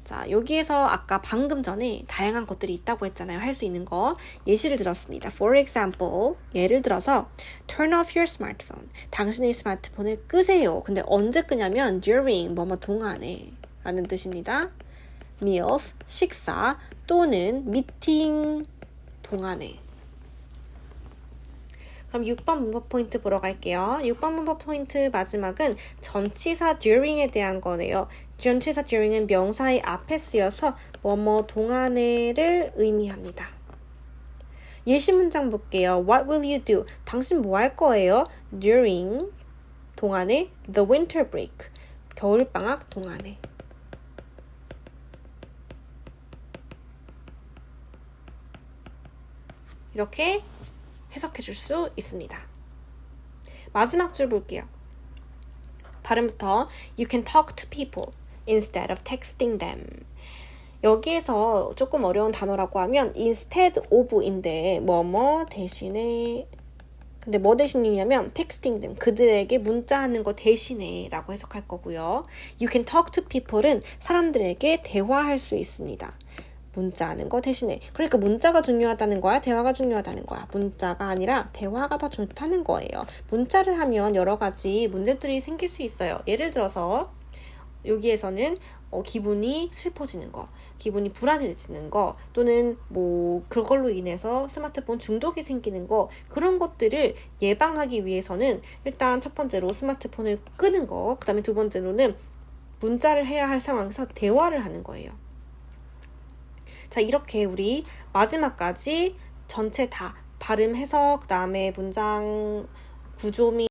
자, 여기에서 아까 방금 전에 다양한 것들이 있다고 했잖아요. 할 수 있는 거. 예시를 들었습니다. For example, 예를 들어서 turn off your smartphone. 당신의 스마트폰을 끄세요. 근데 언제 끄냐면 during, 뭐뭐 동안에 라는 뜻입니다. meals, 식사 또는 meeting 동안에. 그럼 6번 문법 포인트 보러 갈게요. 6번 문법 포인트 마지막은 전치사 during에 대한 거네요. 전치사 during은 명사의 앞에 쓰여서 뭐뭐 동안에를 의미합니다. 예시 문장 볼게요. What will you do? 당신 뭐 할 거예요? During 동안에 the winter break 겨울방학 동안에. 이렇게 해석해 줄 수 있습니다. 마지막 줄 볼게요. 발음부터 You can talk to people instead of texting them. 여기에서 조금 어려운 단어라고 하면 instead of인데 뭐뭐 대신에 근데 뭐 대신이냐면 texting them 그들에게 문자하는 거 대신에 라고 해석할 거고요. You can talk to people은 사람들에게 대화할 수 있습니다. 문자하는 거 대신에. 그러니까 문자가 중요하다는 거야? 대화가 중요하다는 거야? 문자가 아니라 대화가 더 좋다는 거예요. 문자를 하면 여러 가지 문제들이 생길 수 있어요. 예를 들어서 여기에서는 기분이 슬퍼지는 거, 기분이 불안해지는 거, 또는 뭐 그걸로 인해서 스마트폰 중독이 생기는 거, 그런 것들을 예방하기 위해서는 일단 첫 번째로 스마트폰을 끄는 거, 그 다음에 두 번째로는 문자를 해야 할 상황에서 대화를 하는 거예요. 자, 이렇게 우리 마지막까지 전체 다 발음 해석, 그 다음에 문장 구조 및